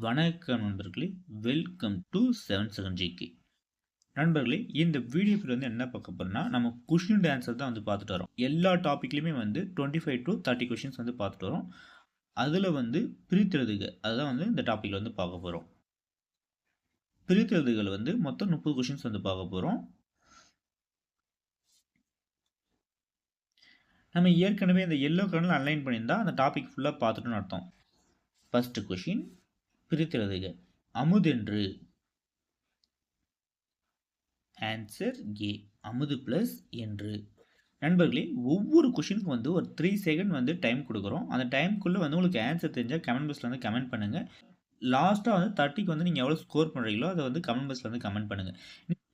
வணக்கம் நண்பர்களே, welcome to 7 second GK. நண்பர்களே, இந்த வீடியோவில் என்ன பார்க்க போறோம்னா, நம்ம கொஸ்டின் அண்ட் ஆன்சர் தான் பார்த்துட்டு வரோம். எல்லா டாப்பிக்லையுமே 25 to 30 கொஸ்டின்ஸ் பார்த்துட்டு வரோம். அதில் பிரித்தெழுதுக அதுதான் இந்த டாப்பிக்கில் பார்க்க போகிறோம். பிரித்தெழுதுகள் மொத்தம் 30 கொஸ்டின்ஸ் பார்க்க போகிறோம். நம்ம ஏற்கனவே இந்த எல்லோ கலரில் அன்லைன் பண்ணியிருந்தா அந்த டாபிக் ஃபுல்லாக பார்த்துட்டோன்னு அர்த்தம். ஃபர்ஸ்ட் கொஸ்டின், பிரித்தெழுதுக. அமுதென்று. ஆன்சர் ஏ, அமுது ப்ளஸ் என்று. நண்பர்களே, ஒவ்வொரு கொஷினுக்கும் ஒரு 3 செகண்ட் டைம் கொடுக்குறோம். அந்த டைமுக்குள்ளே உங்களுக்கு ஆன்சர் தெரிஞ்சால் கமெண்ட் பாக்ஸில் கமெண்ட் பண்ணுங்கள். லாஸ்ட்டாக 30க்கு நீங்கள் எவ்வளோ ஸ்கோர் பண்ணுறீங்களோ அதை கமெண்ட் பாக்ஸில் கமெண்ட் பண்ணுங்கள்.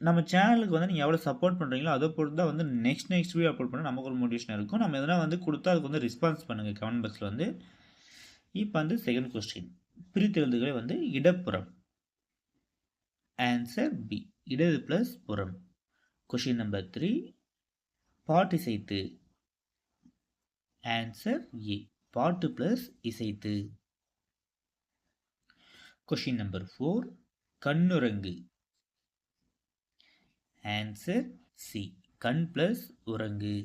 நம்ம சேனலுக்கு நீங்கள் எவ்வளோ சப்போர்ட் பண்ணுறீங்களோ அதை பொறுத்து தான் நெக்ஸ்ட் வீடியோ அப்லோட் பண்ண நமக்கு ஒரு மோட்டிவேஷன் இருக்கும். நம்ம எதனா கொடுத்தா அதுக்கு ரெஸ்பான்ஸ் பண்ணுங்கள் கமெண்ட் பாக்ஸில் இப்போ செகண்ட் கொஸ்டின், பிரித்தெழுதுகளை இடப்புறம். ஆன்சர் பி, இடது பிளஸ் புறம். கொஷின் நம்பர் 3, பாட்டிசைத்து. ஆன்சர் ஏ, பாட்டு பிளஸ் இசைத்து. கொஷின் நம்பர் 4, கண்ணுறங்கு. ஆன்சர் சி, கண் பிளஸ் உறங்கு.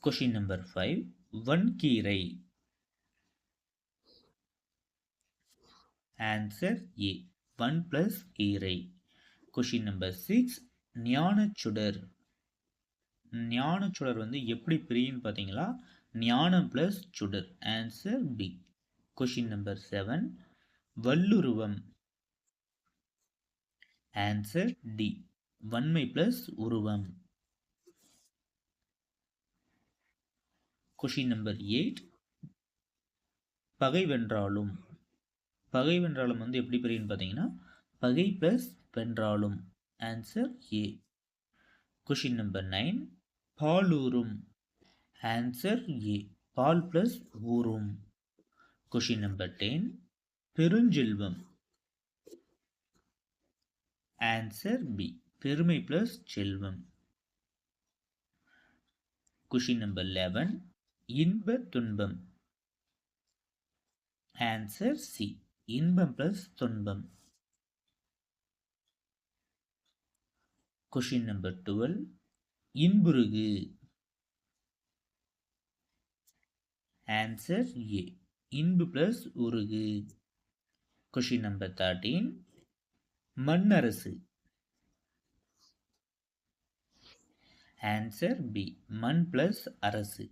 கொஷின் நம்பர் 5, வன்கீரை. ஆன்சர் ஏ, 1 plus கீரை. கொஷின் நம்பர் 6, ஞானச்சுடர். ஞானச்சுடர் எப்படி பிரியுன்னு பார்த்தீங்களா? ஞானம் பிளஸ் சுடர். Answer B. கொஷின் நம்பர் 7, வல்லுருவம். ஆன்சர் டி, வன்மை பிளஸ் உருவம். கொஷின் நம்பர் 8, பகை வென்றாலும். பகை வென்றாலும் எப்படி பிரியுன்னு பார்த்தீங்கன்னா, பகை பிளஸ் வென்றாலும். Answer A. கொஷின் நம்பர் 9, பாலூரும். ஆன்சர் ஏ, பால் பிளஸ் ஊரும். கொஷின் நம்பர் 10, பெருஞ்செல்வம். ஆன்சர் பி, பெருமை பிளஸ் செல்வம். கொஷின் நம்பர் 11, இன்ப துன்பம். ஆன்சர் சி, இன்பம் பிளஸ் துன்பம். கொஷின் நம்பர் 12, இன்புருகு. ஆன்சர் ஏ, இன்பு பிளஸ் உருகு. கொஷின் நம்பர் 13, மண்ணரசு. ஆன்சர் பி, மண் பிளஸ் அரசு.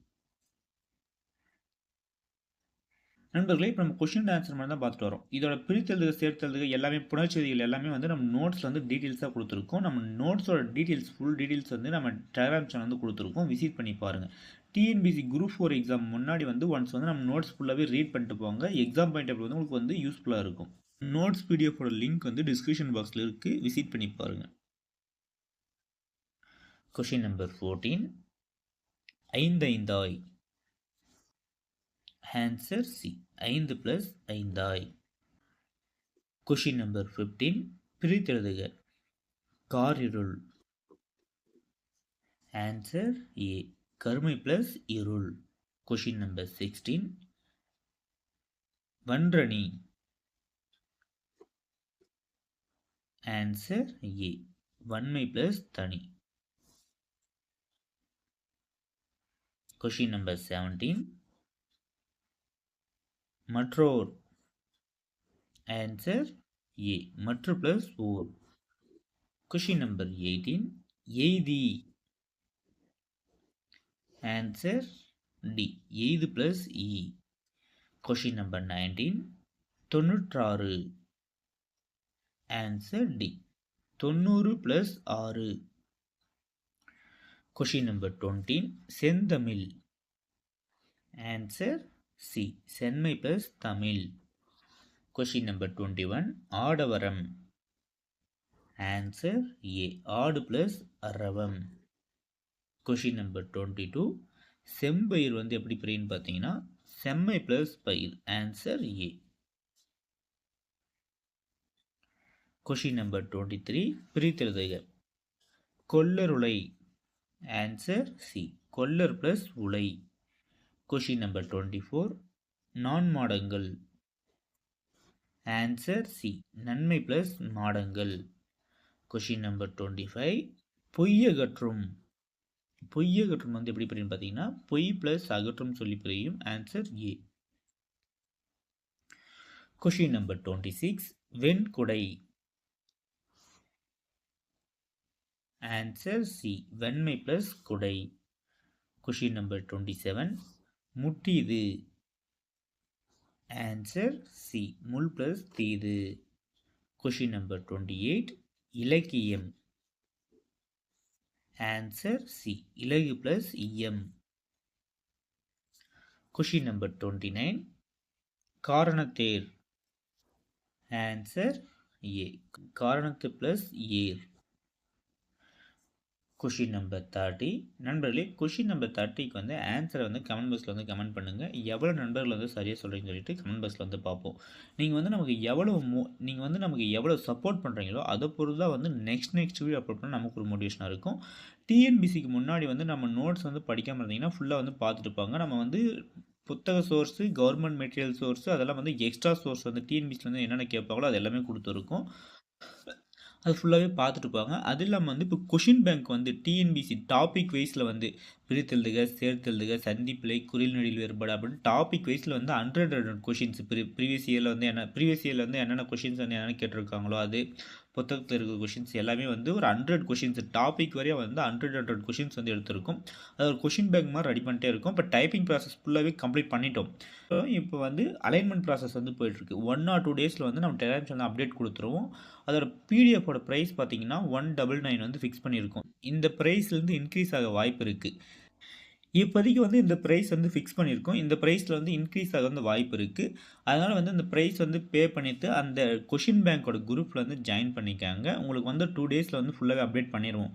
நண்பர்களே, இப்போ நம்ம கொஸ்டின் ஆன்சர் மாதிரி தான் பார்த்துட்டு வரோம். இதோட பிரித்தெழுதுக, சேர்த்தெழுதுக எல்லாமே புணர்ச்செய்திகள் எல்லாமே நம்ம நோட்ஸில் டீட்டெயில்ஸாக கொடுத்துருக்கோம். நம்ம நோட்ஸோட டீட்டெயில்ஸ், ஃபுல் டீட்டெயில்ஸ் நம்ம டெலிகிராம் சேனல் கொடுத்துருக்கோம். விசிட் பண்ணி பாருங்கள். டிஎன்பிசி குரூப் 4 எக்ஸாம் முன்னாடி ஒன்ஸ் நம்ம நோட்ஸ் ஃபுல்லாகவே ரீட் பண்ணிட்டு போங்க. எக்ஸாம் பாயிண்ட் ஆஃப் உங்களுக்கு யூஸ்ஃபுல்லாக இருக்கும். நோட்ஸ் பிடிஎஃபோட லிங்க் டிஸ்கிரிப்ஷன் பாக்ஸில் இருக்குது. விசிட் பண்ணி பாருங்கள். கொஷின் நம்பர் 14, ஐந்தாய். Answer C, 5 plus 5. Question number 15, பிரித்தெழுதுக. காரிருள். ஆன்சர் ஏ, கருமை பிளஸ் இருள். கொஷின் நம்பர் 16, வன்றணி. ஆன்சர் ஏ, வன்மை பிளஸ் தனி. கொஷின் நம்பர் 17, மற்றோர். ஆன்சர் ஏ, மற்ற பிளஸ் ஓர். கொஷின் நம்பர் 18, எய்தி. ஆன்சர் டி, எய்து பிளஸ் இ. Question number 19, 96. Answer D, 90 plus 6. Question number 20, செந்தமிழ். ஆன்சர் சி, சென்மை பிளஸ் தமிழ். கொஷின் நம்பர் 21, ஆடவரம். ஆன்சர் ஏ, ஆடு பிளஸ் அரவம். கொஷின் நம்பர் 22, செம்பயிர் எப்படி பிரியுன்னு பார்த்தீங்கன்னா, செம்மை பிளஸ் பயிர். Answer A. கொஷின் நம்பர் 23, பிரித்தெழுதுக. கொல்லருளை. ஆன்சர் சி, கொல்லர் பிளஸ் உலை. Question number 24, நான்மாடங்கள். ஆன்சர் சி, நன்மை ப்ளஸ் மாடங்கள். கொஷின் நம்பர் 25, பொய்யகற்றும். பொய்யகற்றும் வந்து எப்படி பிரியும் பார்த்தீங்கன்னா, பொய் ப்ளஸ் அகற்றும் சொல்லி பிரியும். Answer A. கொஷின் நம்பர் 26, வெண்குடை. ஆன்சர் சி, வெண்மை ப்ளஸ் குடை. கொஷின் நம்பர் 27, முட்டிது. ஆன்சர் சி, முள் ப்ளஸ் தீது. கொஷின் நம்பர் 28, இலக்கியம். ஆன்சர் சி, இலகு ப்ளஸ் இயம். கொஷின் நம்பர் 29, காரணத்தேர். ஆன்சர் ஏ, காரணத்து ப்ளஸ் ஏர். Question number 30. நண்பர்களே, கொஷின் நம்பர் 30க்கு வந்து ஆன்சரை வந்து கமெண்ட் பாக்ஸில் வந்து கமெண்ட் பண்ணுங்கள். எவ்வளோ நண்பர்கள் வந்து சரியாக சொல்கிறீங்கன்னு சொல்லிட்டு கமெண்ட் பாக்ஸில் வந்து பார்ப்போம். நீங்கள் வந்து நமக்கு எவ்வளோ சப்போர்ட் பண்ணுறீங்களோ அதை பொறுத்து தான் வந்து நெக்ஸ்ட் வீடியோ அப்லோட் பண்ணால் நமக்கு ஒரு மோட்டிவேஷனாக இருக்கும். டிஎன்பிசிக்கு முன்னாடி வந்து நம்ம நோட்ஸ் வந்து படிக்காமல் இருந்தீங்கன்னா ஃபுல்லாக வந்து பார்த்துட்டு இருப்பாங்க. நம்ம வந்து புத்தக சோர்ஸு, கவர்மெண்ட் மெட்டீரியல் சோர்ஸு, அதெல்லாம் வந்து எக்ஸ்ட்ரா சோர்ஸ் வந்து டிஎன்பிசியில் வந்து என்னென்ன கேட்பாங்களோ அது எல்லாமே கொடுத்துருக்கோம். அது ஃபுல்லாகவே பார்த்துட்டு போவாங்க. அது இல்லாமல் வந்து இப்போ கொஷின் பேங்க் வந்து டிஎன்பிசி டாபிக் வைஸில் வந்து பிரித்தெழுதுக, சேர்த்தெழுதுக, சந்திப்பிழை, குறில் நெடில் வேறுபாடு அப்படின்னு டாபிக் வைஸில் வந்து 100 கொஷின்ஸ் ப்ரீவியஸ் இயரில் வந்து என்னென்ன கொஷின்ஸ் வந்து என்னென்ன கேட்டிருக்காங்களோ அது, புத்தகத்தில் இருக்கிற கொஷின்ஸ் எல்லாமே வந்து ஒரு 100 கொஷின்ஸ் டாபிக் வரையும் வந்து 100 கொஷின்ஸ் வந்து எடுத்திருக்கும். அது ஒரு கொஷின் பேங்க் மாதிரி ரெடி பண்ணிட்டே இருக்கும். இப்போ டைப்பிங் ப்ராசஸ் ஃபுல்லாகவே கம்ப்ளீட் பண்ணிட்டோம். இப்போ வந்து அலைன்மெண்ட் ப்ராசஸ் வந்து போயிட்டுருக்கு. 1 or 2 டேஸில் வந்து நம்ம டெலிகிராம் சேனல் அப்டேட் கொடுத்துருவோம். அதோட பிடிஎஃபோட ப்ரைஸ் பார்த்தீங்கன்னா 199 வந்து ஃபிக்ஸ் பண்ணியிருக்கோம். இந்த ப்ரைஸ்லேருந்து இன்க்ரீஸ் ஆக வாய்ப்பு இருக்குது. இப்போதைக்கு வந்து இந்த ப்ரைஸ் வந்து ஃபிக்ஸ் பண்ணியிருக்கோம். இந்த ப்ரைஸில் வந்து இன்க்ரீஸ் ஆக வந்து வாய்ப்பு இருக்குது. அதனால் வந்து இந்த ப்ரைஸ் வந்து பே பண்ணிவிட்டு அந்த கொஷின் பேங்க்கோட குரூப்பில் வந்து ஜாயின் பண்ணிக்காங்க. உங்களுக்கு வந்து 2 டேஸில் வந்து ஃபுல்லாகவே அப்டேட் பண்ணிடுவோம்.